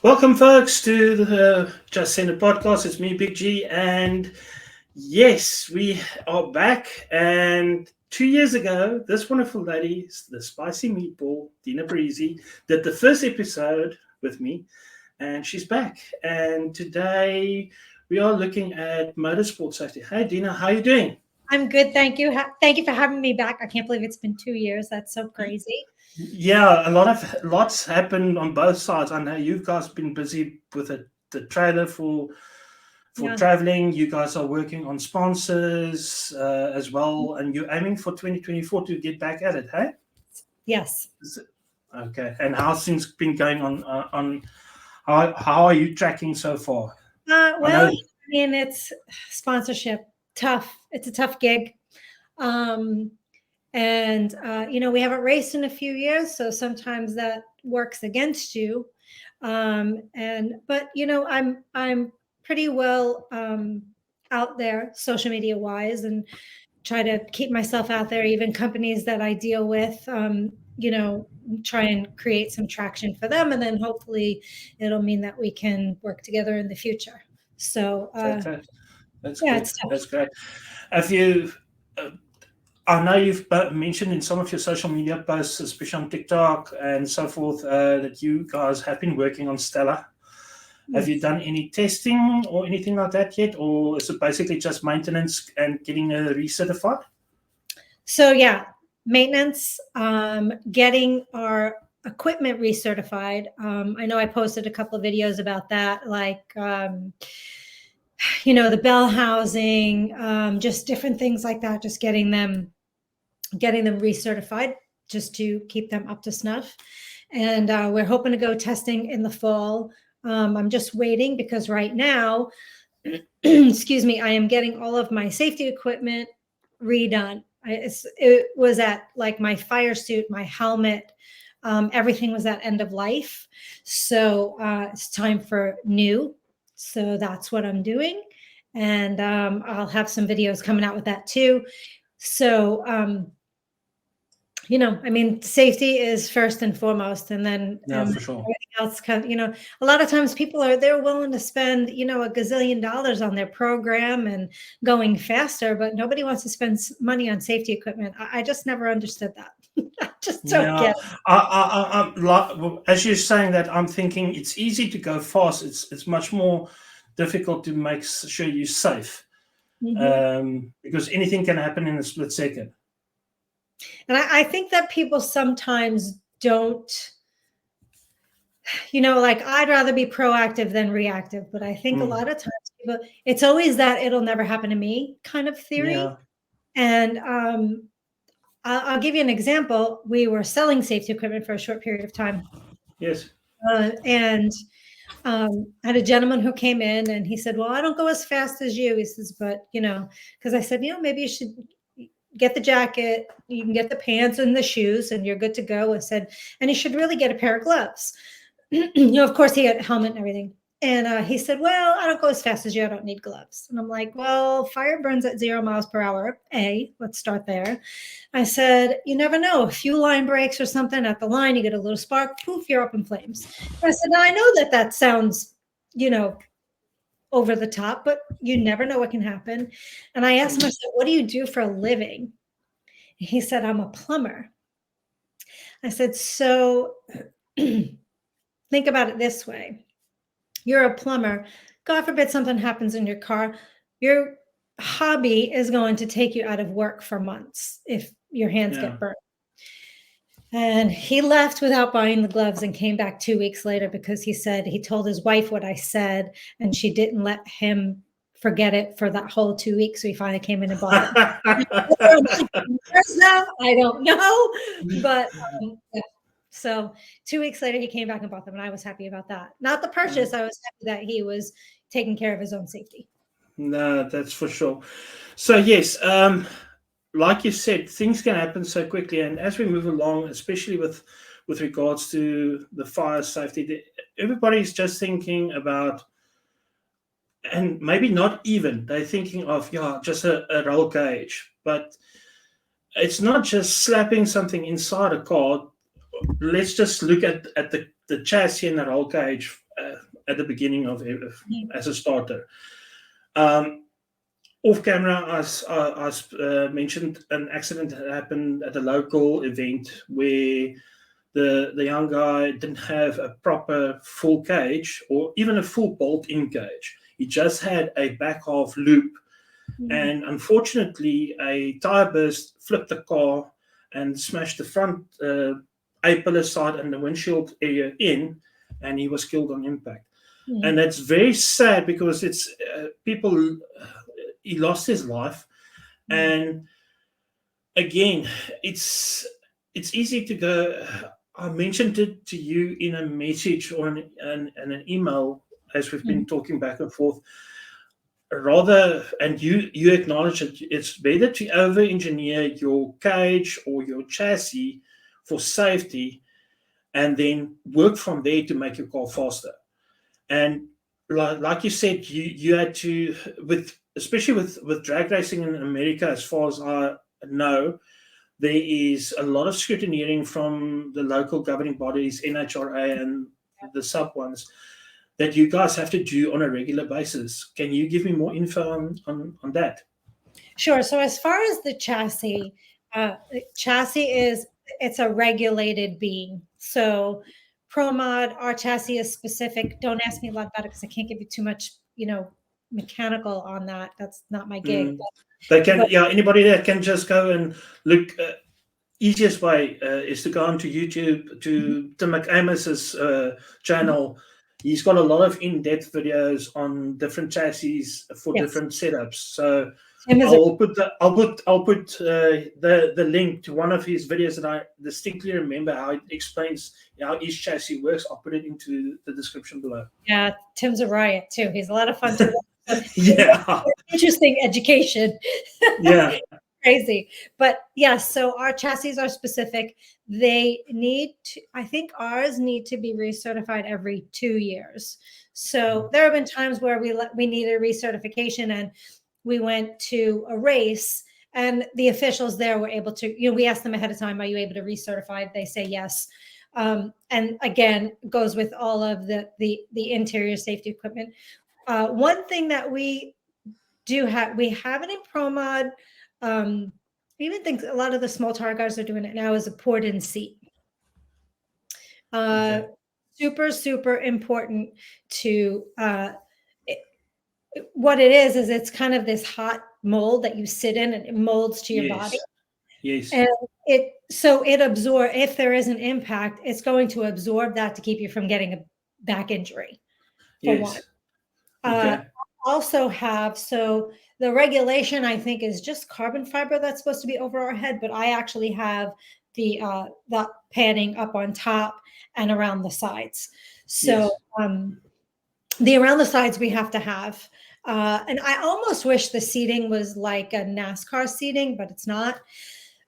Welcome, folks, to the Just Send a podcast. It's me, Big G, and yes, we are back. And 2 years ago, this wonderful lady, the spicy meatball, Dina Parise, did the first episode with me, and she's back. And today we are looking at motorsport safety. Hey, Dina, how are you doing? I'm good, thank you. Thank you for having me back. I can't believe it's been 2 years. That's so crazy. Yeah, lots happened on both sides. I know you guys been busy with the trailer for Yeah. traveling. You guys are working on sponsors as well, and you're aiming for 2024 to get back at it, hey? Yes. Okay. And how's things been going on how are you tracking so far? Well, it's sponsorship. Tough. It's a tough gig. And we haven't raced in a few years, so sometimes that works against you. But I'm pretty well out there social media wise, and try to keep myself out there. Even companies that I deal with, try and create some traction for them, and then hopefully it'll mean that we can work together in the future. So that's yeah, good. it's tough. That's great. Have you I know you've mentioned in some of your social media posts, especially on TikTok and so forth, that you guys have been working on Stella. Have you done any testing or anything like that yet? Or is it basically just maintenance and getting recertified? So yeah, maintenance, getting our equipment recertified. I know I posted a couple of videos about that, like the bell housing, just different things like that, just getting them recertified just to keep them up to snuff. And we're hoping to go testing in the fall. I'm just waiting because right now, excuse me, I am getting all of my safety equipment redone. It was at like my fire suit, my helmet, everything was at end of life. So it's time for new. So that's what I'm doing. And I'll have some videos coming out with that too. So, safety is first and foremost, and then for sure. everything else a lot of times they're willing to spend, a gazillion dollars on their program and going faster, but nobody wants to spend money on safety equipment. I just never understood that. I just don't get it. As you're saying that, I'm thinking it's easy to go fast. It's much more difficult to make sure you're safe, because anything can happen in a split second. And I think that people sometimes don't, I'd rather be proactive than reactive. But I think a lot of times it's always that it'll never happen to me kind of theory. Yeah. And I'll give you an example. We were selling safety equipment for a short period of time. Yes. And I had a gentleman who came in and he said, well, I don't go as fast as you. He says, but, because I said, maybe you should get the jacket, you can get the pants and the shoes, and you're good to go. I said, and you should really get a pair of gloves. Of course, he had a helmet and everything. And he said, well, I don't go as fast as you. I don't need gloves. And I'm like, well, fire burns at 0 miles per hour. Let's start there. I said, you never know. A few line breaks or something at the line, you get a little spark, poof, you're up in flames. And I said, now I know that sounds, over the top, but you never know what can happen. And I asked him, I said, what do you do for a living? He said, I'm a plumber. I said, so think about it this way. You're a plumber. God forbid something happens in your car. Your hobby is going to take you out of work for months if your hands get burned. And he left without buying the gloves and came back 2 weeks later because he said he told his wife what I said, and she didn't let him forget it for that whole 2 weeks. So he finally came in and bought it. I don't know, but yeah. So 2 weeks later, he came back and bought them, and I was happy about that. Not the purchase. I was happy that he was taking care of his own safety. No, that's for sure. So yes, like you said, things can happen so quickly, and as we move along, especially with regards to the fire safety, everybody's just thinking about, and maybe not even, they're thinking of just a roll cage, but it's not just slapping something inside a car. Let's just look at the chassis and the roll cage at the beginning of as a starter. Off camera, I mentioned an accident that happened at a local event where the young guy didn't have a proper full cage or even a full bolt-in cage. He just had a back half loop. And unfortunately, a tire burst flipped the car and smashed the front A-pillar side and the windshield area in, and he was killed on impact. And that's very sad because it's people. He lost his life, and again, it's easy to go. I mentioned it to you in a message or in an email as we've been talking back and forth. Rather, and you acknowledge that it's better to over-engineer your cage or your chassis for safety, and then work from there to make your car faster. And like you said, you had to, especially with drag racing in America, as far as I know, there is a lot of scrutineering from the local governing bodies, NHRA and the sub ones, that you guys have to do on a regular basis. Can you give me more info on that? Sure. So as far as the chassis it's a regulated being. So ProMod, our chassis is specific. Don't ask me a lot about it because I can't give you too much, mechanical on that. That's not my gig. They can, anybody that can just go and look. Easiest way is to go onto YouTube to Tim McAmus's channel. He's got a lot of in-depth videos on different chassis for different setups. So I'll put the link to one of his videos that I distinctly remember how it explains how each chassis works. I'll put it into the description below. Yeah, Tim's a riot too. He's a lot of fun to watch. Yeah, interesting education. Yeah. Crazy. But yes, so our chassis are specific. They need to, I think ours need to be recertified every 2 years. So there have been times where we needed recertification and we went to a race and the officials there were able to, we asked them ahead of time, are you able to recertify? They say yes. And again, goes with all of the interior safety equipment. One thing that we do have, we have it in ProMod. Even think a lot of the small tire guys are doing it now is a port-in seat. Super, super important to what it is it's kind of this hot mold that you sit in and it molds to your body. Yes. And it absorbs, if there is an impact, it's going to absorb that to keep you from getting a back injury. For one. Also have, so the regulation I think is just carbon fiber that's supposed to be over our head, but I actually have the padding up on top and around the sides. So the around the sides we have to have. And I almost wish the seating was like a NASCAR seating, but it's not.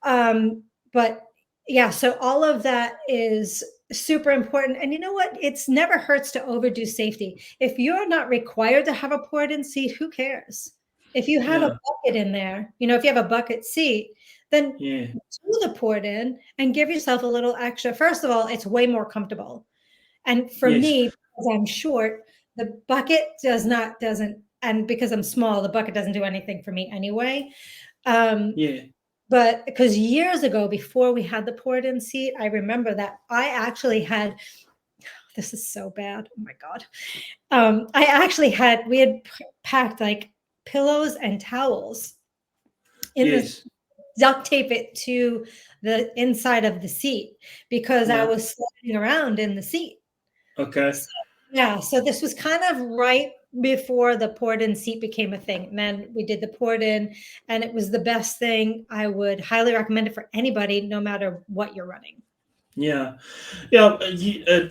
But yeah, so all of that is super important. And you know what? It's never hurts to overdo safety. If you're not required to have a port-in seat, who cares? If you have a bucket in there, if you have a bucket seat, then do the port-in and give yourself a little extra. First of all, it's way more comfortable. And for me, because I'm short, the bucket doesn't, and because I'm small, the bucket doesn't do anything for me anyway. But because years ago, before we had the port-in seat, I remember that I actually had, this is so bad. Oh my God. We had packed like pillows and towels in this, duct tape it to the inside of the seat because I was sliding around in the seat. Okay. So this was kind of right before the port-in seat became a thing. And then we did the port-in and it was the best thing. I would highly recommend it for anybody, no matter what you're running.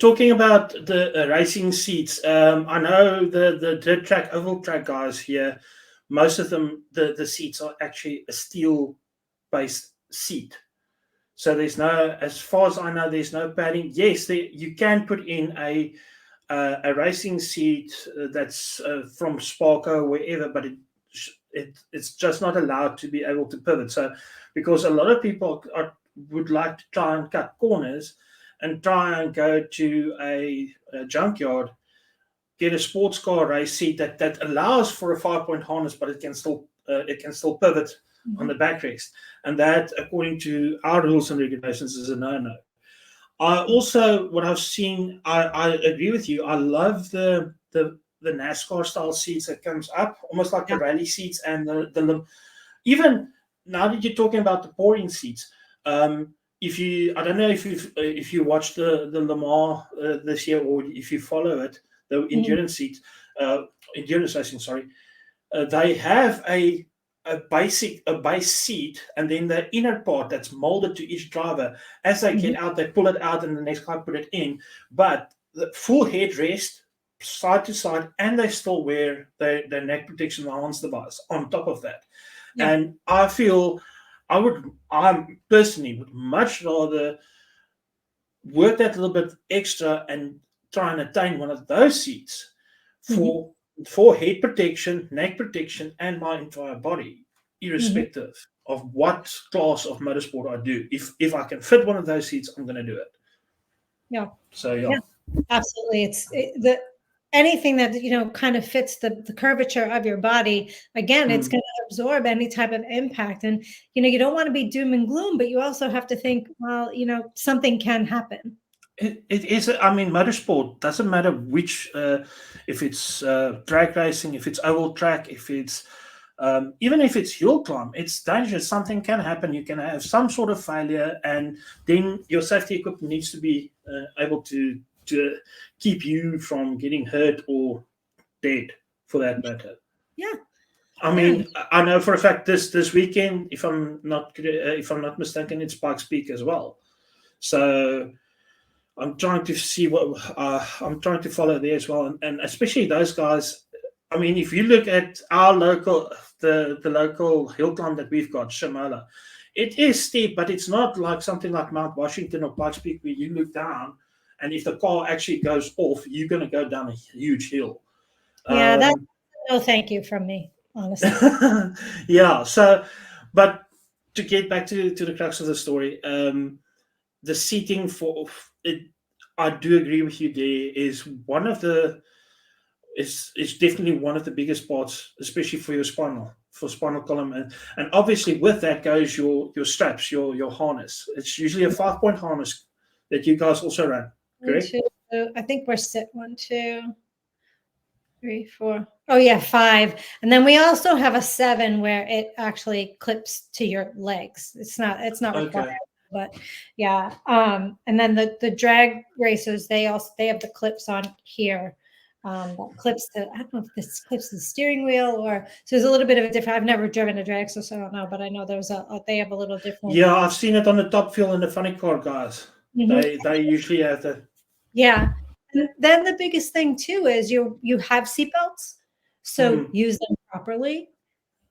Talking about the racing seats, I know the dirt track, oval track guys here, most of them, the seats are actually a steel-based seat. So there's no, as far as I know, there's no padding. Yes, you can put in a racing seat that's from Sparko, wherever, but it's just not allowed to be able to pivot. So because a lot of people would like to try and cut corners and try and go to a junkyard get a sports car race seat that allows for a 5-point harness, but it can still pivot on the backrest, and that, according to our rules and regulations, is a no-no. I also, what I've seen, I agree with you. I love the NASCAR style seats that comes up, almost like the rally seats, and the even now that you're talking about the pouring seats. If you, I don't know if you watched the Le Mans this year, or if you follow it, the endurance seats, endurance racing. Sorry, they have a base seat, and then the inner part that's molded to each driver. As they get out, they pull it out, and the next guy put it in. But the full headrest, side to side, and they still wear their neck protection harness device on top of that. And I feel I personally would much rather work that little bit extra and try and attain one of those seats for head protection, neck protection, and my entire body, irrespective of what class of motorsport I do. If I can fit one of those seats, I'm going to do it. Yeah. So yeah. Absolutely. Anything that, kind of fits the curvature of your body. Again, it's going to absorb any type of impact. And, you don't want to be doom and gloom, but you also have to think, well, something can happen. It is. I mean, motorsport doesn't matter which, if it's drag racing, if it's oval track, if it's even if it's hill climb, it's dangerous. Something can happen. You can have some sort of failure, and then your safety equipment needs to be able to keep you from getting hurt or dead, for that matter. Yeah. I mean, I know for a fact this weekend, if I'm not mistaken, it's Pikes Peak as well. So I'm trying to see I'm trying to follow there as well, and especially those guys. I mean, if you look at our the local hill climb that we've got, Shamola, it is steep, but it's not like something like Mount Washington or Pikes Peak where you look down, and if the car actually goes off, you're going to go down a huge hill. Yeah, that's no thank you from me, honestly. Yeah. So, but to get back to the crux of the story, the seating for it, I do agree with you. There is one of the it's definitely one of the biggest parts, especially for your spinal column, and obviously with that goes your straps, your harness. It's usually a 5-point harness that you guys also run, correct? 1, 2, I think we're set 1, 2, 3, 4. Oh yeah, 5. And then we also have a 7 where it actually clips to your legs. It's not required, but yeah. And then the drag racers, they have the clips on here. That clips I don't know if this clips the steering wheel, or so there's a little bit of a different. I've never driven a drag, so I don't know, but I know they have a little different. Yeah, I've seen it on the Top Fuel and the funny car guys. They usually have that. Yeah. And then the biggest thing too is you have seatbelts, so use them properly.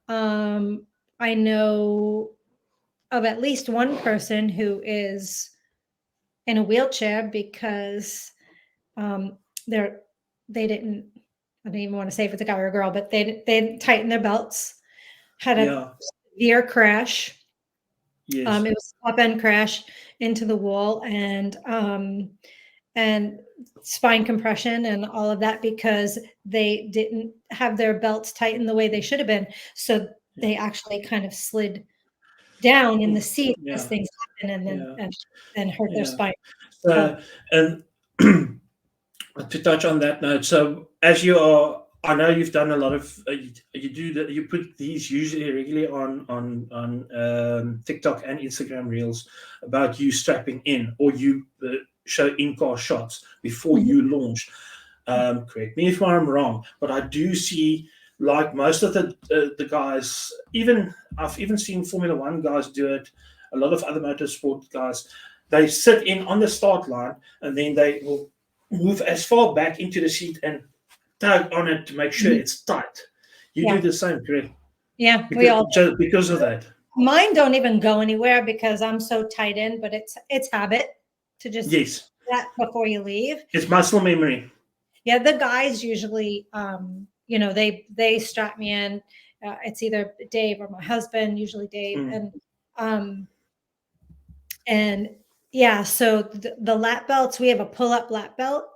I know of at least one person who is in a wheelchair because they didn't. I don't even want to say if it's a guy or a girl, but they didn't tighten their belts. Had a severe crash. Yes. It was a top-end crash into the wall, and spine compression and all of that because they didn't have their belts tightened the way they should have been. So they actually kind of slid down in the seat as things happen, and then hurt their spine. And to touch on that note, so as I know you've done a lot of you put these usually regularly on TikTok and Instagram reels about you strapping in, or you show in-car shots before you launch. Correct me if I'm wrong, but I do see, like most of the guys, I've even seen Formula One guys do it. A lot of other motorsport guys, they sit in on the start line, and then they will move as far back into the seat and tug on it to make sure it's tight. You do the same, correct? Yeah, we all just because of that. Mine don't even go anywhere because I'm so tight in, but it's habit to just do that before you leave. It's muscle memory. Yeah, the guys usually, they strap me in. It's either Dave or my husband, usually Dave, and yeah. So the lap belts, we have a pull-up lap belt,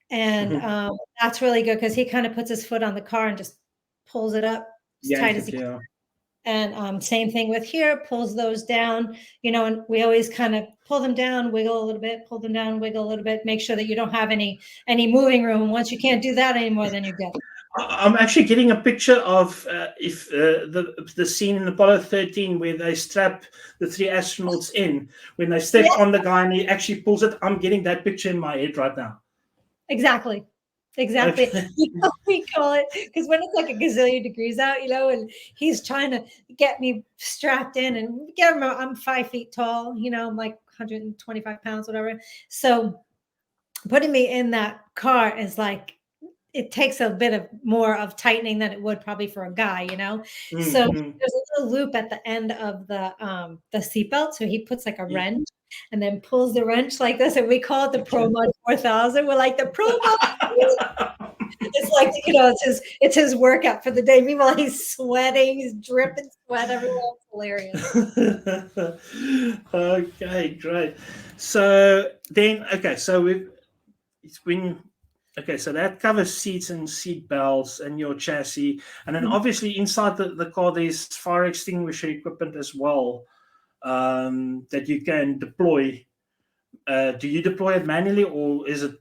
And Mhm. that's really good because he kind of puts his foot on the car and just pulls it up as tight Yank as it, he can. yeah. And same thing with here, pulls those down, and we always kind of pull them down, wiggle a little bit, pull them down, wiggle a little bit, make sure that you don't have any moving room. Once you can't do that anymore, then you're good. I'm actually getting a picture of if the scene in Apollo 13 where they strap the 3 astronauts in when they step Yeah, on the guy and he actually pulls it. I'm getting that picture in my head right now. exactly. Okay. We call it because when it's like a gazillion degrees out, and he's trying to get me strapped in and get him. I'm 5 feet tall, I'm like 125 pounds, whatever. So putting me in that car is like it takes a bit of more of tightening than it would probably for a guy. So Mm-hmm. there's a little loop at the end of the seatbelt. So he puts like a Yeah. wrench and then pulls the wrench like this, and we call it the Pro Mod 4000. We're like the Pro Mod. It's like it's his workout for the day. Meanwhile, he's sweating, he's dripping sweat everywhere. It's hilarious. Okay, great. So then, so it's when so that covers seats and seat belts and your chassis, and then obviously inside the car there's fire extinguisher equipment as well, that you can deploy. Do you deploy it manually or is it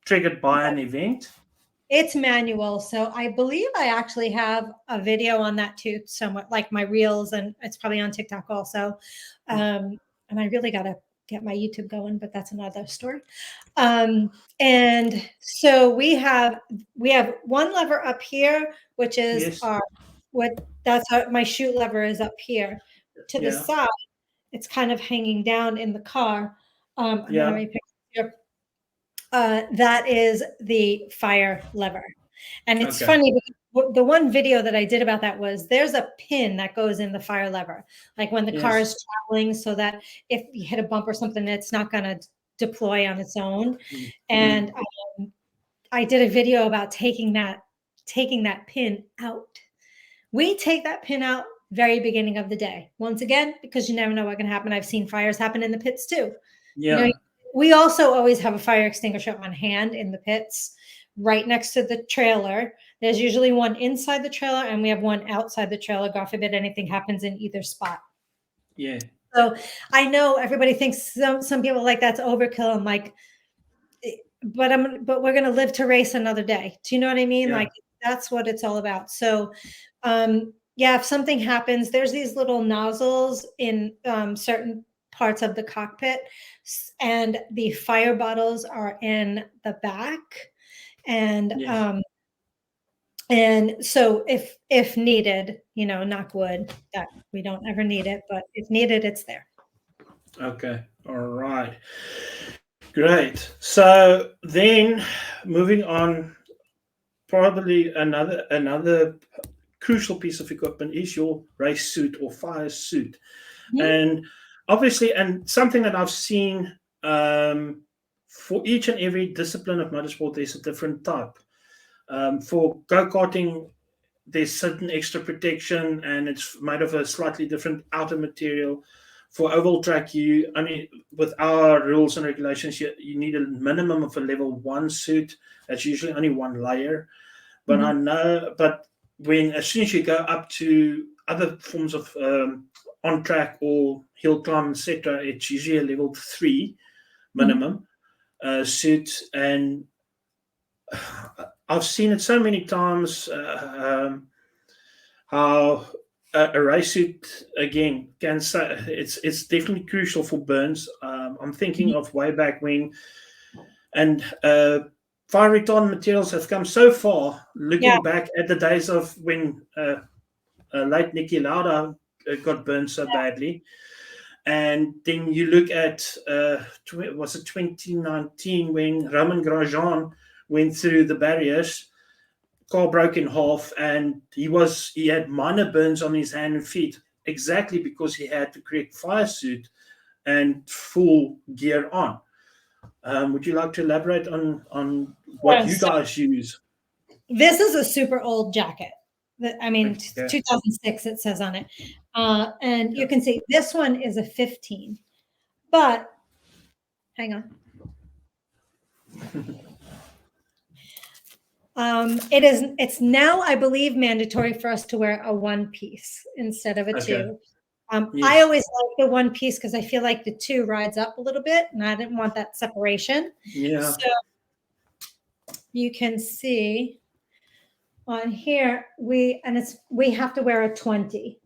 triggered by an event? It's manual. So I believe I actually have a video on that too, somewhat like my reels, and it's probably on TikTok also. And I really got to get my YouTube going, but that's another story. And so we have one lever up here, which is Yes. my chute lever is up here to the Yeah. side. It's kind of hanging down in the car. I don't have Yeah. any pictures here. That is the fire lever. And it's Okay. funny because the one video that I did about that was there's a pin that goes in the fire lever, like when the car Yes. is traveling, so that if you hit a bump or something, it's not going to deploy on its own. Mm. And I did a video about taking that pin out. We take that pin out very beginning of the day. Once again, because you never know what can happen. I've seen fires happen in the pits too. Yeah. We also always have a fire extinguisher on hand in the pits, right next to the trailer. There's usually one inside the trailer, and we have one outside the trailer. God forbid anything happens in either spot. Yeah. So I know everybody thinks some people like that's overkill. I'm like, but we're gonna live to race another day. Do you know what I mean? Yeah. Like that's what it's all about. So yeah, if something happens, there's these little nozzles in certain parts of the cockpit, and the fire bottles are in the back. And Yes. and so if needed, knock wood that we don't ever need it, but if needed, it's there. Okay. All right. Great. So then moving on, probably another crucial piece of equipment is your race suit or fire suit. Mhm. And obviously, and something that I've seen, for each and every discipline of motorsport, there's a different type. For go-karting, there's certain extra protection and it's made of a slightly different outer material. For oval track, with our rules and regulations, you need a minimum of a level 1 suit. That's usually only one layer. But I Mhm. know, as soon as you go up to other forms of on track or hill climb, etc., it's usually a level 3 Mhm. minimum suit. And I've seen it so many times, how a race suit again can say it's definitely crucial for burns. I'm thinking of way back when, and fire retardant materials have come so far. Yeah. Looking back at the days of when late Nicky Lauda got burned so badly, and then you look at was it 2019 when Romain Grosjean went through the barriers, car broke in half, and he had minor burns on his hand and feet, exactly because he had the correct fire suit and full gear on. Would you like to elaborate on what Yeah, you so guys use? this is a super old jacket. I mean, Okay. 2006 it says on it. And you can see this one is a 15. But hang on. It's now, I believe, mandatory for us to wear a one piece instead of a Okay. two. I Yes. always like the one piece because I feel like the two rides up a little bit, and I didn't want that separation. Yeah. So you can see on here, we have to wear a 20.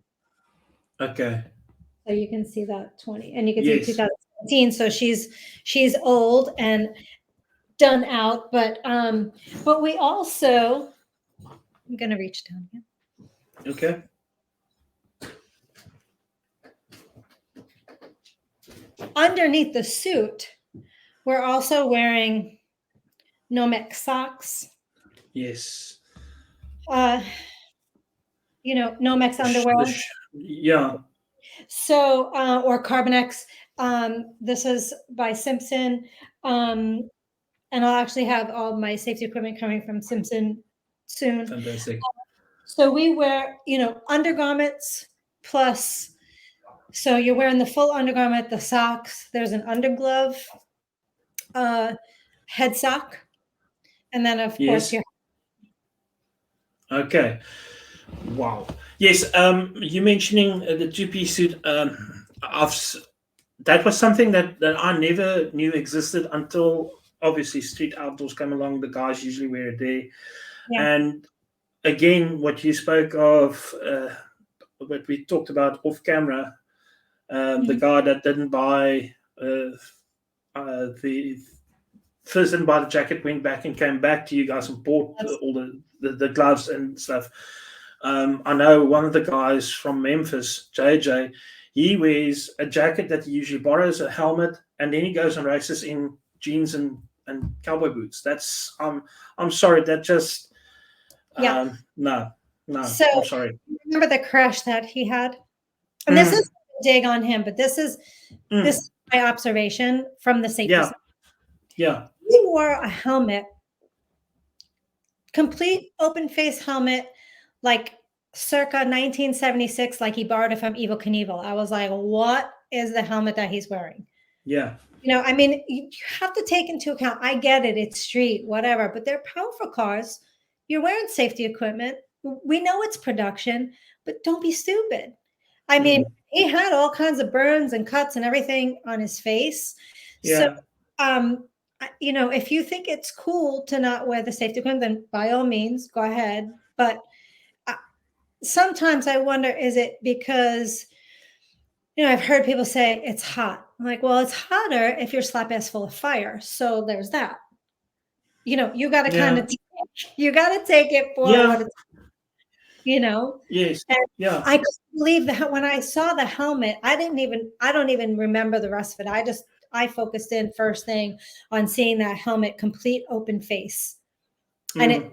Okay. So you can see that 20, and you can Yes. see 2017. So she's old and done out, but we also, I'm gonna reach down here. Okay. Underneath the suit, we're also wearing Nomex socks. Yes. Nomex underwear. Yeah. So, or Carbonex. This is by Simpson. And I'll actually have all my safety equipment coming from Simpson soon. Fantastic. So we wear, undergarments plus, so you're wearing the full undergarment, the socks, there's an underglove, head sock, and then of course your. Okay. Wow. Yes. You mentioning the two-piece suit. That was something that I never knew existed until obviously street outdoors came along. The guys usually wear it there, and again, what you spoke of, what we talked about off camera, the guy that didn't buy the first didn't buy the jacket, went back and came back to you guys and bought all the gloves and stuff. I know one of the guys from Memphis, JJ, he wears a jacket that he usually borrows, a helmet, and then he goes and races in jeans and cowboy boots. That's I'm sorry, that just no. So, I'm sorry. Remember the crash that he had? And this is a dig on him, but this is my observation from the safety side. Yeah. He wore a helmet, complete open face helmet, like circa 1976, like he borrowed it from Evel Knievel. I was like, what is the helmet that he's wearing? Yeah. I mean, you have to take into account, I get it, it's street, whatever, but they're powerful cars. You're wearing safety equipment. We know it's production, but don't be stupid. I mean, he had all kinds of burns and cuts and everything on his face. Yeah. So, if you think it's cool to not wear the safety equipment, then by all means, go ahead. But sometimes I wonder, is it because, I've heard people say it's hot. I'm like, well, it's hotter if your slap ass full of fire. So there's that. You got to kind of, you got to take it for what it's, Yes. And I couldn't believe that when I saw the helmet, I don't even remember the rest of it. I focused in first thing on seeing that helmet, complete open face. And it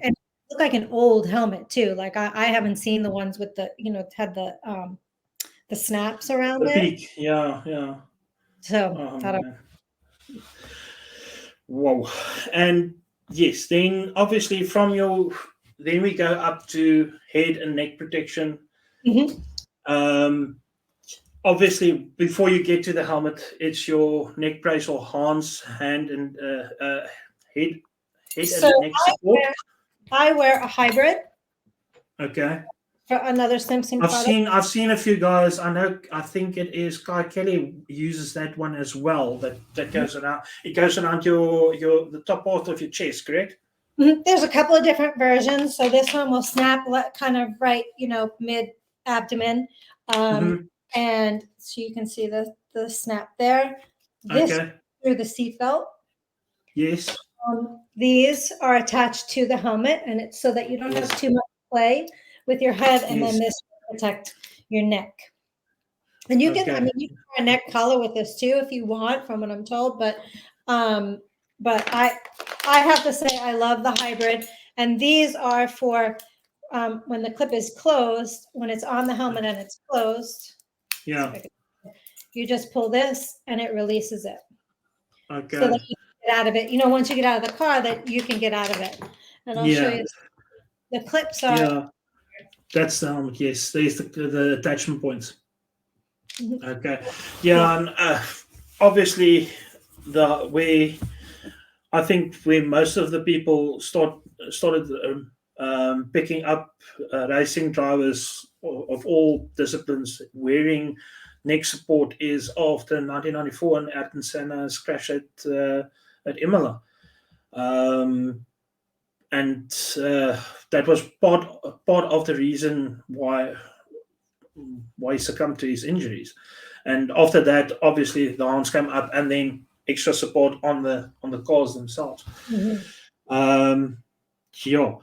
looked like an old helmet too. Like I haven't seen the ones with the, it had the snaps around the it. peak. Yeah. So whoa. And yes, then obviously then we go up to head and neck protection. Obviously, before you get to the helmet, it's your neck brace or harness, hand and head and neck support. I wear a hybrid. Okay. For another Simpson product. I've seen a few guys. I think it is Guy Kelly uses that one as well. That goes around. It goes around the top part of your chest, correct? There's a couple of different versions. So this one will snap kind of right, mid abdomen. And so you can see the snap there. This through the seatbelt. Yes. These are attached to the helmet, and it's so that you don't have too much play with your head, and then this will protect your neck. And you can, you can wear a neck collar with this too if you want, from what I'm told. But I have to say I love the hybrid, and these are for when the clip is closed, when it's on the helmet and it's closed. Yeah. You just pull this and it releases it. Okay. So that you can get out of it. Once you get out of the car, that you can get out of it. And I'll show you. The clips are. Yeah. That's the helmet. Yes, there's the attachment points. Okay. Yeah, and obviously I think where most of the people start started picking up racing drivers of all disciplines wearing neck support is after 1994 and Ayrton Senna's crash at Imola. And that was part of the reason why he succumbed to his injuries. And after that, obviously, the harms came up, and then extra support on the cars themselves. Yeah,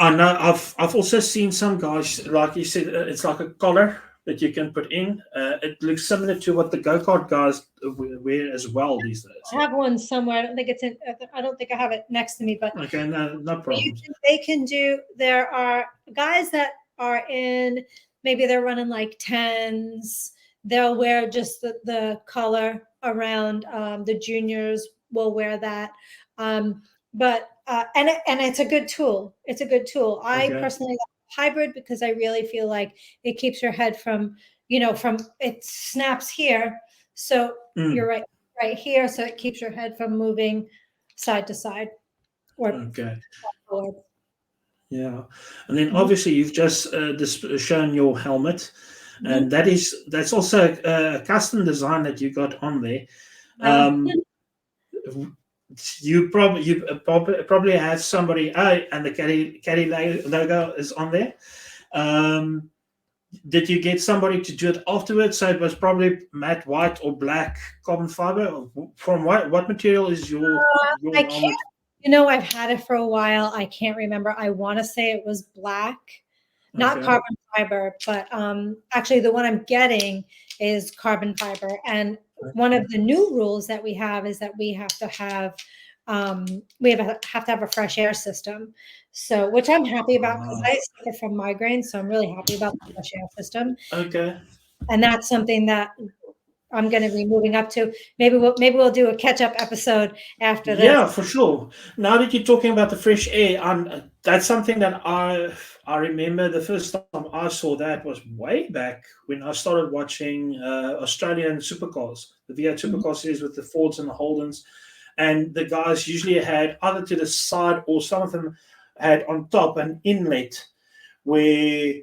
I know. I've also seen some guys, like you said, it's like a collar that you can put in. It looks similar to what the go-kart guys wear as well these days. I have one somewhere. I don't think it's in. I don't think I have it next to me, but okay, no problem. They can do. There are guys that are in. Maybe they're running like 10s. They'll wear just the color around. The juniors will wear that. But it's a good tool. It's a good tool. I personally like hybrid because I really feel like it keeps your head from it snaps here. So you're right here. So it keeps your head from moving side to side. Or forward. Yeah. And then obviously you've just shown your helmet. And that's also a custom design that you got on there. You probably have somebody and the caddy logo is on there. Did you get somebody to do it afterwards? So it was probably matte white or black carbon fiber. From what material is your I can't. I've had it for a while. I can't remember. I want to say it was black, not carbon fiber, but actually the one I'm getting is carbon fiber. And one of the new rules that we have is that we have to have a fresh air system. So, which I'm happy about because I suffer from migraines, so I'm really happy about the fresh air system. Okay. And that's something that I'm going to be moving up to. Maybe we'll do a catch-up episode after this. Yeah, for sure. Now that you're talking about the fresh air, that's something that I remember the first time I saw that was way back when I started watching Australian supercars, the V8 supercar series with the Fords and the Holdens. And the guys usually had either to the side or some of them had on top an inlet where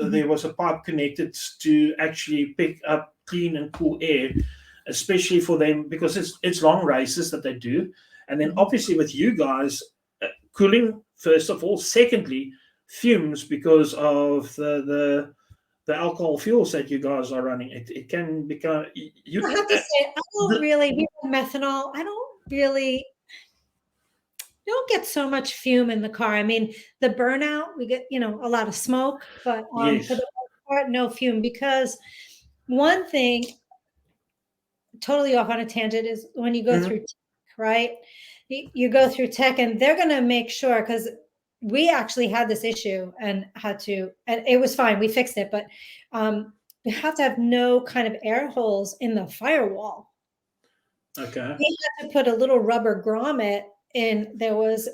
there was a pipe connected to actually pick up clean and cool air, especially for them because it's long races that they do. And then obviously with you guys, cooling first of all. Secondly, fumes because of the alcohol fuels that you guys are running. It can become. I have to say, I don't really methanol. I don't get so much fume in the car. I mean, the burnout, we get, a lot of smoke, but for the most part, no fume. Because one thing, totally off on a tangent, is when you go through tech, right? You go through tech and they're going to make sure, because we actually had this issue and it was fine. We fixed it, but you have to have no kind of air holes in the firewall. Okay. We had to put a little rubber grommet in. There was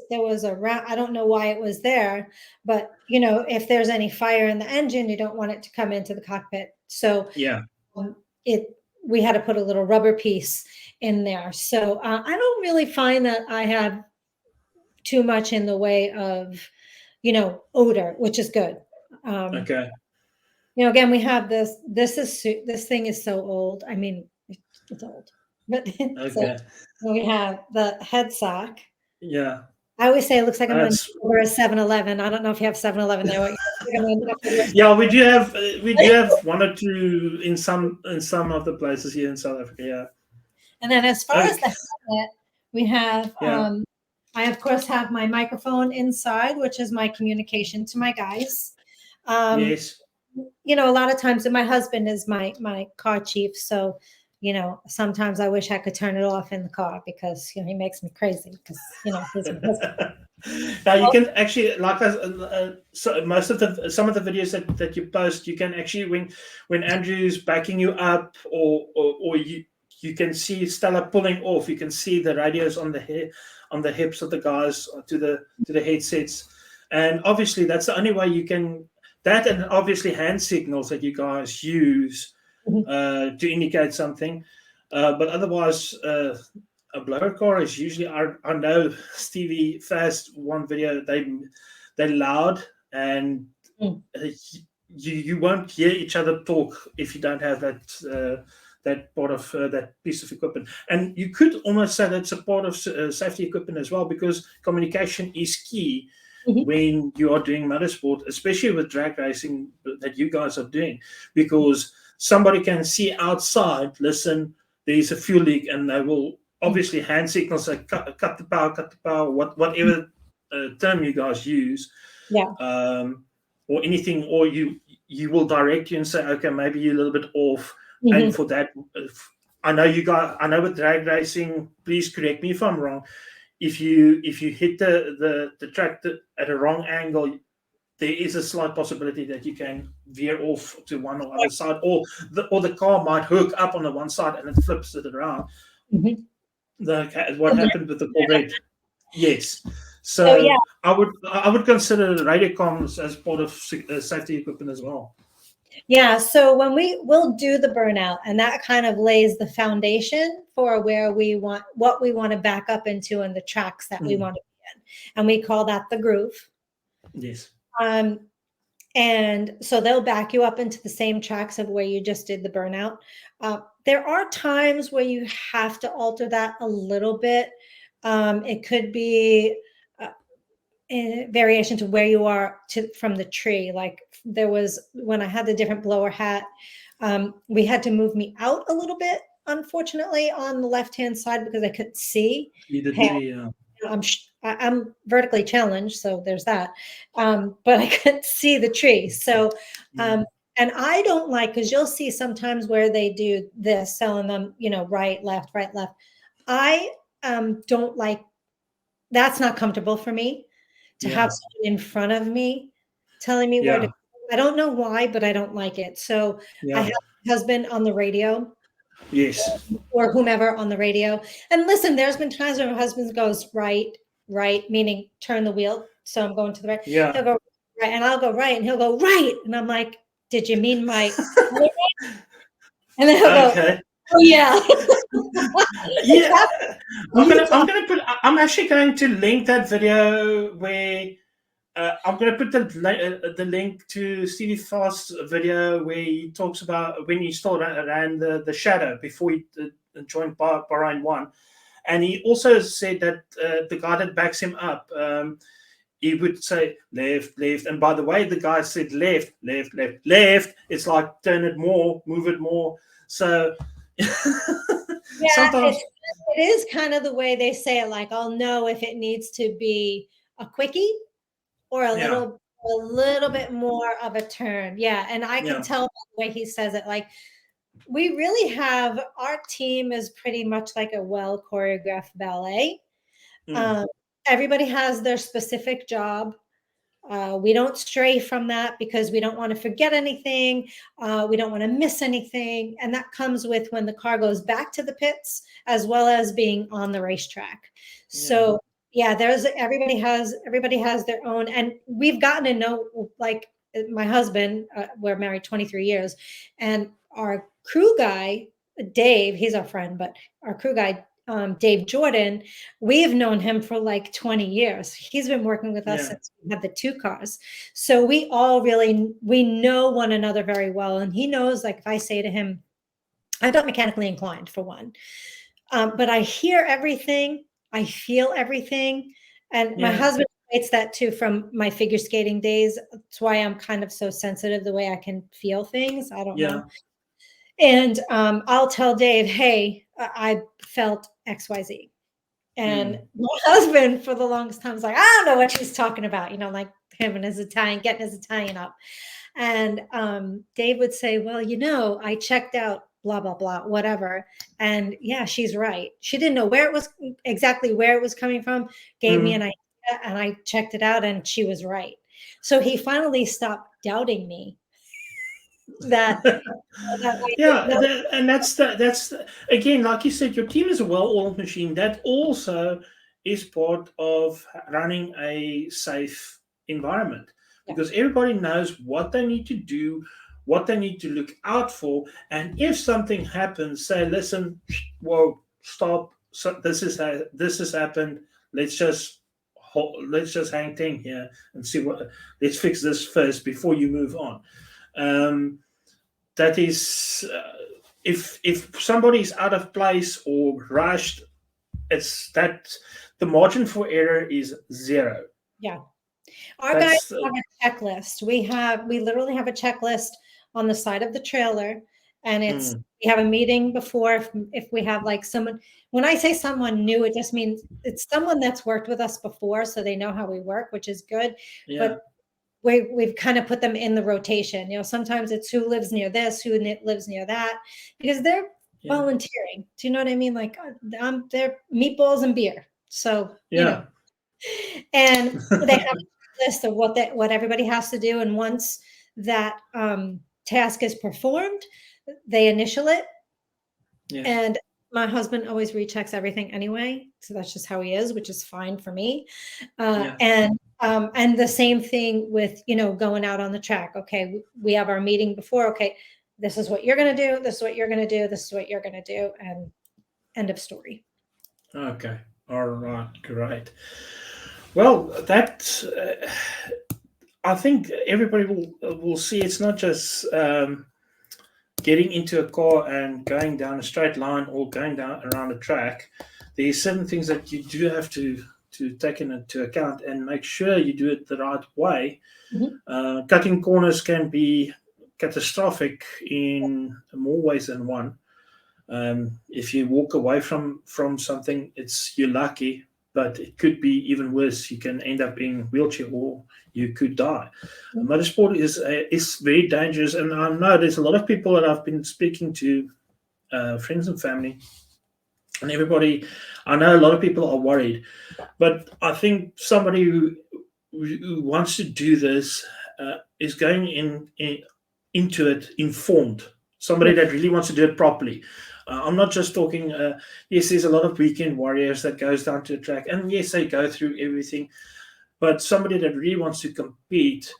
a round. I don't know why it was there, but if there's any fire in the engine, you don't want it to come into the cockpit. So we had to put a little rubber piece in there. So I don't really find that I have too much in the way of, odor, which is good. Okay. Again, we have this. This thing is so old. I mean, it's old. But okay. So we have the head sock. Yeah. I always say it looks like I'm over a 7-Eleven. I don't know if you have 7-Eleven there. Yeah, we do have one or two in some of the places here in South Africa. Yeah. And then as far as the helmet, we have. I of course have my microphone inside, which is my communication to my guys. Yes. A lot of times, my husband is my car chief, so. Sometimes I wish I could turn it off in the car because he makes me crazy because he's my husband. Now you can actually some of the videos that you post, you can actually when Andrew's backing you up or you can see Stella pulling off, you can see the radios on the hips of the guys to the headsets, and obviously that's the only way you can that, and obviously hand signals that you guys use to indicate something, but otherwise a blower car is usually, I know Stevie Fast one video, they're loud, and Mm. you won't hear each other talk if you don't have that part of that piece of equipment. And you could almost say that's a part of safety equipment as well, because communication is key Mhm. when you are doing motorsport, especially with drag racing that you guys are doing, because somebody can see outside, listen, there's a fuel leak, and they will obviously hand signals, say, cut the power, whatever term you guys use, Yeah. or anything, or you will direct you and say, okay, maybe you're a little bit off, Mhm. and for that, I know with drag racing, please correct me if I'm wrong. If you hit the track at a wrong angle, there is a slight possibility that you can veer off to one or other side, or the car might hook up on the one side and it flips it around. Mhm. What happened with the Corvette? Yes. So yeah, So I would consider radio comms as part of safety equipment as well. yeah. So when we'll do the burnout, and that kind of lays the foundation for where what we want to back up into and the tracks that we want to be in, and we call that the groove. Yes. Um, and so they'll back you up into the same tracks of where you just did the burnout. There are times where you have to alter that a little bit. It could be in variation to where you are from the tree. Like there was when I had the different blower hat, we had to move me out a little bit, unfortunately, on the left-hand side because I couldn't see. See the Hey, tree. I'm vertically challenged, so there's that. But I couldn't see the tree. So, and I don't like, because you'll see sometimes where they do this, selling them, right, left, right, left. I don't like, that's not comfortable for me to have someone in front of me telling me where to Yeah. go. I don't know why, but I don't like it. So I Yeah. have my husband on the radio, Yes. or whomever on the radio. And listen, there's been times when my husband goes right, meaning turn the wheel. So I'm going to the right. Yeah. He'll go right, and I'll go right, and he'll go right. And I'm like, did you mean my? And then he'll go, Okay. oh yeah. Yeah. You talk. I'm actually going to link that video where I'm going to put the link to Stevie Fast's video where he talks about when he still ran the shadow before he joined Bahrain 1. And he also said that the guy that backs him up, he would say left, left. And by the way, the guy said left, left, left, left. It's like turn it more, move it more. So Yeah, sometimes, it is kind of the way they say it. Like I'll know if it needs to be a quickie or a yeah, little bit more of a turn. Yeah, and I can yeah, tell by the way he says it. Like we really have, our team is pretty much like a well choreographed ballet. Um, everybody has their specific job. We don't stray from that because we don't want to forget anything. We don't want to miss anything. And that comes with when the car goes back to the pits as well as being on the racetrack. So yeah, everybody has their own, and we've gotten to know, like my husband, we're married 23 years, and our crew guy, Dave, he's our friend, but our crew guy, Dave Jordan, we've known him for like 20 years. He's been working with us since we had the two cars. So we know one another very well. And he knows, like if I say to him, I'm not mechanically inclined for one, but I hear everything, I feel everything. And my husband relates that too from my figure skating days. That's why I'm kind of so sensitive the way I can feel things. I don't know. And I'll tell Dave, hey, I felt XYZ. And my husband, for the longest time, was like, I don't know what she's talking about, like him and his Italian, getting his Italian up. And Dave would say, well, I checked out blah, blah, blah, whatever. And yeah, she's right. She didn't know exactly where it was coming from, gave me an idea, and I checked it out, and she was right. So he finally stopped doubting me that. And that's again, like you said, your team is a well-oiled machine. That also is part of running a safe environment, because everybody knows what they need to do, what they need to look out for, and if something happens, say, listen, whoa, stop, so this has happened. Let's just hang ten here and see what. Let's fix this first before you move on. That is, if somebody's out of place or rushed, it's that the margin for error is zero. Yeah. Our guys have a checklist. We literally have a checklist on the side of the trailer, and we have a meeting before if we have like someone. When I say someone new, it just means it's someone that's worked with us before, so they know how we work, which is good. Yeah. But we've kind of put them in the rotation. Sometimes it's who lives near this, who lives near that, because they're volunteering. Do you know what I mean? Like they're meatballs and beer. So and they have a list of what everybody has to do, and once that task is performed, they initial it. And my husband always rechecks everything anyway, so that's just how he is, which is fine for me. And the same thing with going out on the track. Okay, we have our meeting before. Okay, this is what you're going to do. This is what you're going to do. This is what you're going to do, and end of story. Okay. All right. Great. Well, that I think everybody will see. It's not just getting into a car and going down a straight line or going down around a track. There's certain things that you do have to take into account and make sure you do it the right way. Mm-hmm. Cutting corners can be catastrophic in more ways than one. If you walk away from something, you're lucky, but it could be even worse. You can end up in a wheelchair or you could die. Mm-hmm. Motorsport is very dangerous, and I know there's a lot of people that I've been speaking to, friends and family, and everybody. I know a lot of people are worried, but I think somebody who wants to do this is going into it informed. Somebody that really wants to do it properly. I'm not just talking, yes, there's a lot of weekend warriors that goes down to the track, and yes, they go through everything, but somebody that really wants to compete,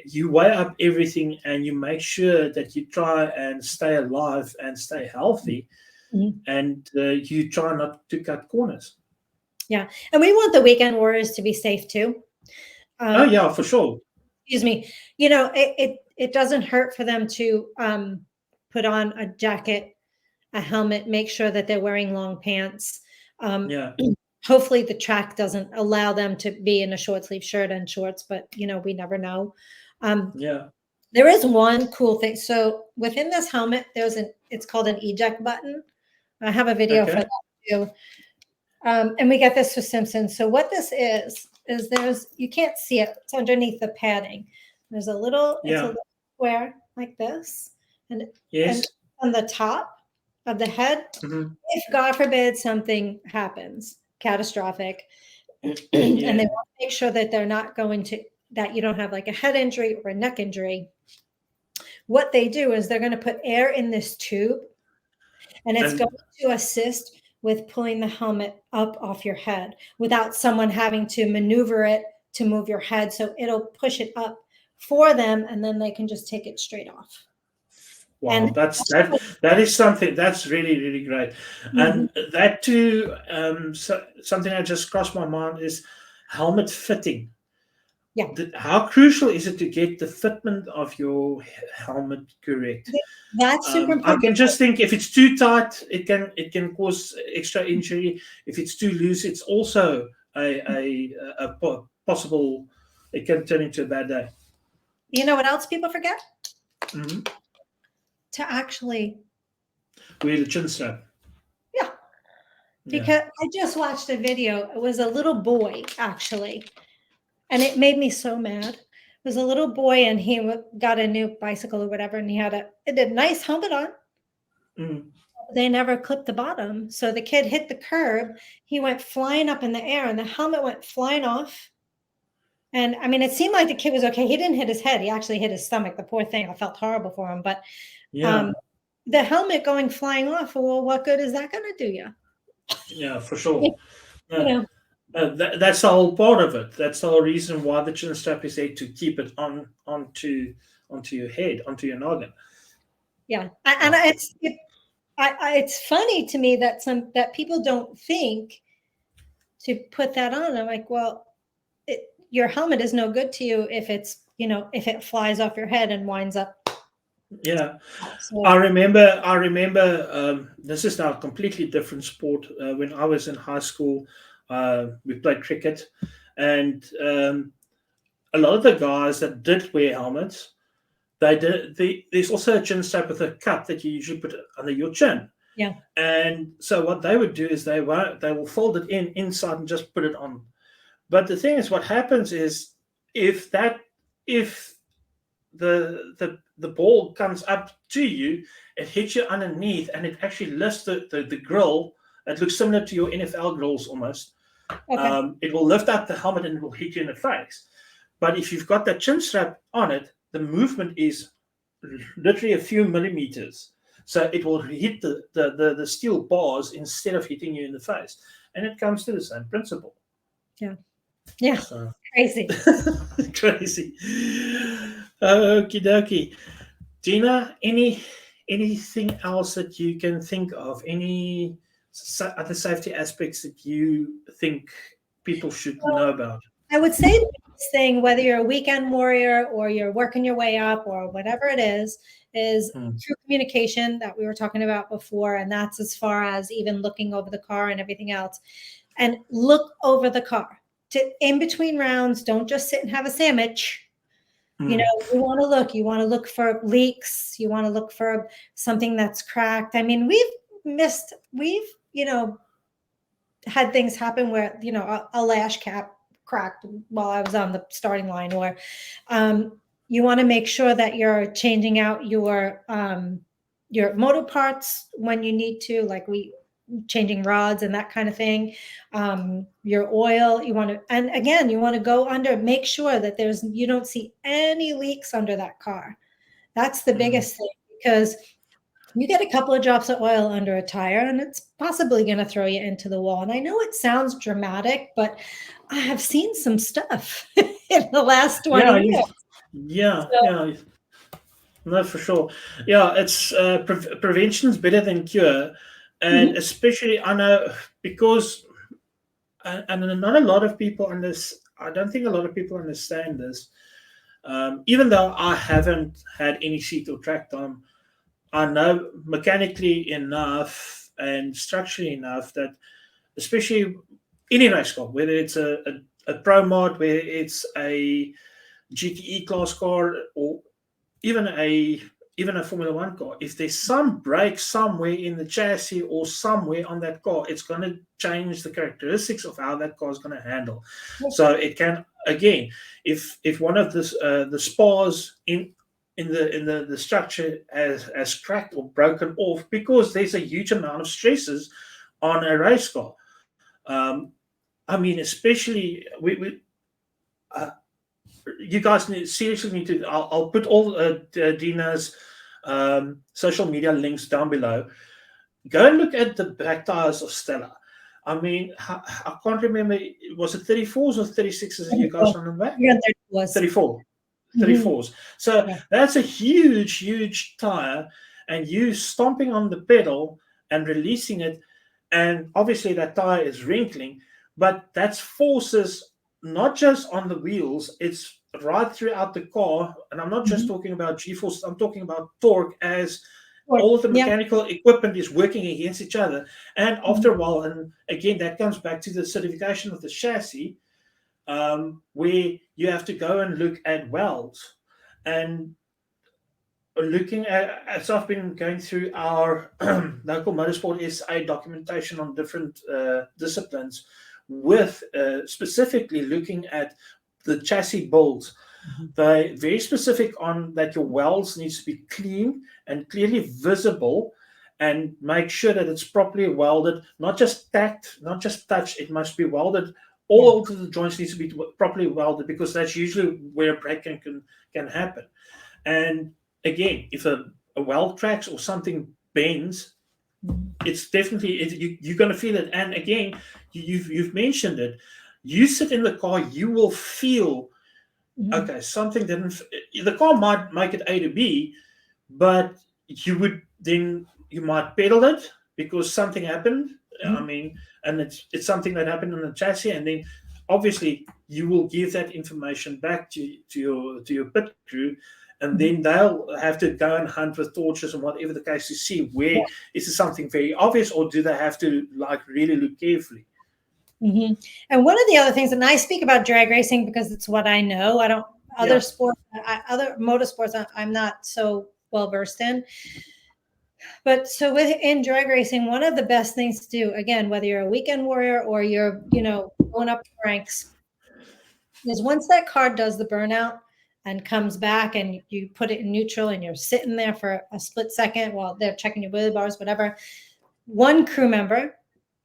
you weigh up everything and you make sure that you try and stay alive and stay healthy, and you try not to cut corners. Yeah, and we want the weekend warriors to be safe too. Oh yeah, for sure. Excuse me. It doesn't hurt for them to put on a jacket, a helmet, make sure that they're wearing long pants. Hopefully the track doesn't allow them to be in a short sleeve shirt and shorts, but we never know. There is one cool thing. So within this helmet, it's called an eject button. I have a video for that too. And we get this for Simpsons. So what this is you can't see it. It's underneath the padding. There's a little square like this. And on the top of the head, if God forbid something happens, catastrophic, and they want to make sure that they're not that you don't have like a head injury or a neck injury. What they do is they're going to put air in this tube, and it's going to assist with pulling the helmet up off your head without someone having to maneuver it to move your head. So it'll push it up for them, and then they can just take it straight off. Wow, and that is something that's really, really great. And that too, something that just crossed my mind is helmet fitting. Yeah. How crucial is it to get the fitment of your helmet correct? That's super important. I can just think if it's too tight, it can cause extra injury. If it's too loose, it's also a possible. It can turn into a bad day. You know what else people forget? To actually wear the chin strap. Yeah. Because I just watched a video. It was a little boy, actually. And it made me so mad. It was a little boy, and he got a new bicycle or whatever, and he had a nice helmet on. They never clipped the bottom. So the kid hit the curb. He went flying up in the air, and the helmet went flying off. And, I mean, it seemed like the kid was okay. He didn't hit his head. He actually hit his stomach. The poor thing. I felt horrible for him. But the helmet going flying off, well, what good is that going to do you? Yeah, for sure. That's the whole part of it. That's the whole reason why the chin strap is there, to keep it onto your head, onto your noggin. Yeah, and it's funny to me that that people don't think to put that on. I'm like, well, your helmet is no good to you if it's, if it flies off your head and winds up. Yeah, So, I remember. This is now a completely different sport. When I was in high school, we played cricket, and a lot of the guys that did wear helmets, they did. There's also a chin strap with a cup that you usually put under your chin. yeah. And so what they would do is they will fold it inside and just put it on. But the thing is, what happens is if that if the ball comes up to you, it hits you underneath, and it actually lifts the grill. It looks similar to your NFL grills almost. Okay. It will lift up the helmet and it will hit you in the face. But if you've got that chin strap on it, the movement is literally a few millimeters. So it will hit the steel bars instead of hitting you in the face. And it comes to the same principle. Yeah. Yeah. So Crazy. crazy. Okie dokie. Dina, anything else that you can think of? Any other safety aspects that you think people should know about? I would say the biggest thing, whether you're a weekend warrior or you're working your way up or whatever it is true communication that we were talking about before. And that's as far as even looking over the car and everything else. And look over the car. In between rounds, don't just sit and have a sandwich. You want to look for leaks. You want to look for something that's cracked. I mean, we've had things happen where, a lash cap cracked while I was on the starting line, or you want to make sure that you're changing out your motor parts when you need to, like changing rods and that kind of thing. Your oil, you want to go under, make sure that you don't see any leaks under that car. That's the biggest thing, because you get a couple of drops of oil under a tire and it's possibly going to throw you into the wall. And I know it sounds dramatic, but I have seen some stuff in the last 20 years. Yeah. No, for sure. Yeah, it's prevention is better than cure. And especially, I know, because, and not a lot of people I don't think a lot of people understand this. Even though I haven't had any seat or track time, I know mechanically enough and structurally enough that, especially any race car, whether it's a pro mod, whether it's a GTE class car, or even a Formula One car, if there's some break somewhere in the chassis or somewhere on that car, it's going to change the characteristics of how that car is going to handle. So it can, again, if one of the spars in the structure has cracked or broken off, because there's a huge amount of stresses on a race car. I mean, especially you guys seriously need to. I'll put all Dina's social media links down below. Go and look at the back tires of Stella. I mean, I can't remember. Was it 34s or 36s that you guys on the back? Yeah, there was 34. 34s. So that's a huge tire, and you stomping on the pedal and releasing it, and obviously that tire is wrinkling, but that's forces not just on the wheels, it's right throughout the car. And I'm not just talking about G-force, I'm talking about torque, as all of the mechanical equipment is working against each other. And after a while, and again, that comes back to the certification of the chassis, where you have to go and look at welds. And looking at, as I've been going through our local Motorsport SA documentation on different disciplines, with specifically looking at the chassis bolts, they're very specific on that your welds needs to be clean and clearly visible, and make sure that it's properly welded, not just tacked, not just touched. It must be welded. All of the joints needs to be properly welded, because that's usually where a break-in can happen. And again, if a weld cracks or something bends, it's definitely you're going to feel it. And again, you've mentioned it. You sit in the car, you will feel, okay, something didn't. The car might make it A to B, but you would then you might pedal it because something happened. Mhm. I mean, and it's something that happened on the chassis, and then obviously you will give that information back to your pit crew, and then they'll have to go and hunt with torches and whatever the case to see where is it something very obvious, or do they have to like really look carefully. Mm-hmm. And one of the other things, and I speak about drag racing because it's what I know. I don't other sports, other motorsports. I'm not so well versed in. But so in drag racing, one of the best things to do, again, whether you're a weekend warrior or you're, going up ranks, is once that car does the burnout and comes back and you put it in neutral and you're sitting there for a split second while they're checking your wheelie bars, whatever, one crew member,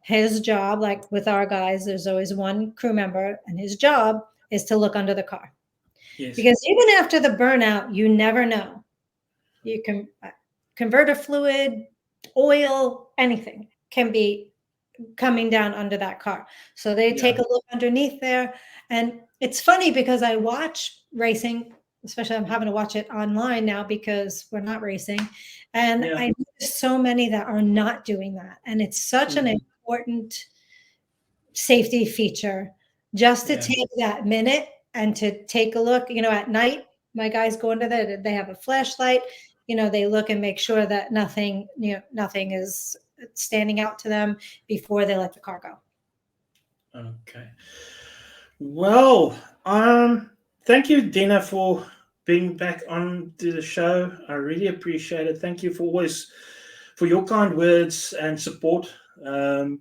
his job, like with our guys, there's always one crew member, and his job is to look under the car. Yes. Because even after the burnout, you never know. You can converter fluid, oil, anything can be coming down under that car. So they take a look underneath there. And it's funny because I watch racing, especially I'm having to watch it online now because we're not racing. And I notice so many that are not doing that. And it's such an important safety feature just to take that minute and to take a look. At night, my guys go into there, they have a flashlight, they look and make sure that nothing is standing out to them before they let the car go. Okay. Well, thank you, Dina, for being back on to the show. I really appreciate it. Thank you for your kind words and support. And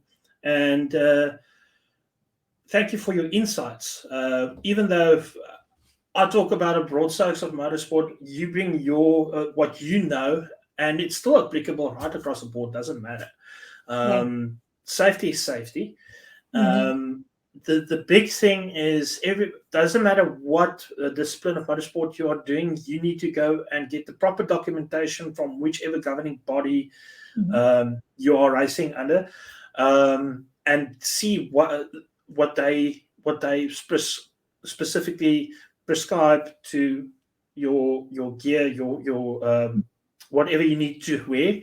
thank you for your insights. Even though I talk about a broad strokes of motorsport, you bring your what you know, and it's still applicable right across the board. Doesn't matter. Safety is safety. The big thing is doesn't matter what discipline of motorsport you are doing, you need to go and get the proper documentation from whichever governing body you are racing under, and see what they specifically prescribe to your gear, your whatever you need to wear.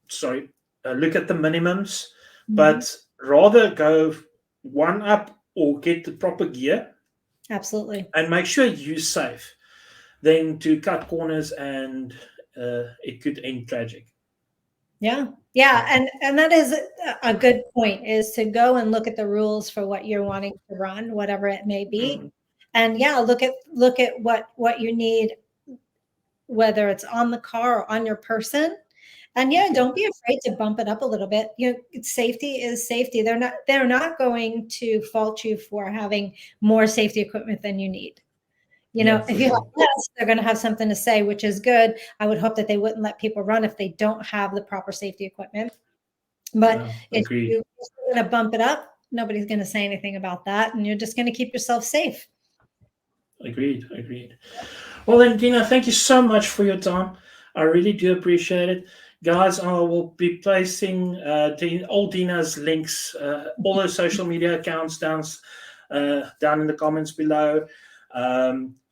Sorry, look at the minimums, but rather go one up or get the proper gear. Absolutely. And make sure you're safe than to cut corners, and it could end tragic. Yeah. And that is a good point, is to go and look at the rules for what you're wanting to run, whatever it may be. And look at what you need, whether it's on the car or on your person. And don't be afraid to bump it up a little bit. Safety is safety. They're not going to fault you for having more safety equipment than you need. If you have less, they're going to have something to say, which is good. I would hope that they wouldn't let people run if they don't have the proper safety equipment. But if you're going to bump it up, nobody's going to say anything about that, and you're just going to keep yourself safe. Agreed. Well then, Dina, thank you so much for your time. I really do appreciate it. Guys, I will be placing all Dina's links, all her social media accounts down in the comments below.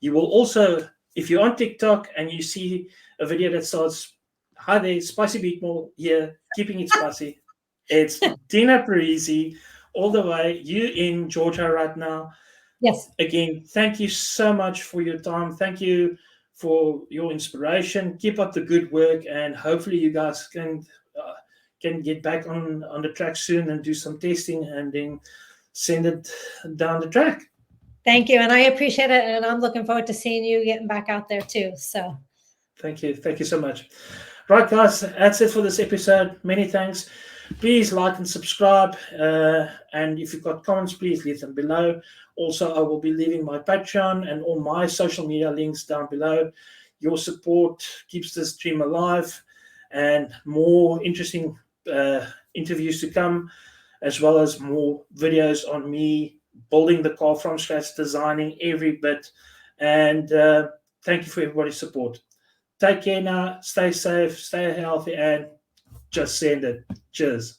You will also, if you're on TikTok and you see a video that starts, "Hi there, Spicy Beatmore here, keeping it spicy." It's Dina Parise, all the way. You in Georgia right now. Yes. Again, thank you so much for your time. Thank you for your inspiration. Keep up the good work, and hopefully you guys can get back on the track soon and do some testing and then send it down the track. Thank you, and I appreciate it, and I'm looking forward to seeing you getting back out there too. So thank you so much. Right, guys, that's it for this episode. Many thanks. Please like and subscribe, and if you've got comments, please leave them below. Also, I will be leaving my Patreon and all my social media links down below. Your support keeps this dream alive, and more interesting interviews to come, as well as more videos on me building the car from scratch, designing every bit. And thank you for everybody's support. Take care now. Stay safe, stay healthy, and just send it. Cheers.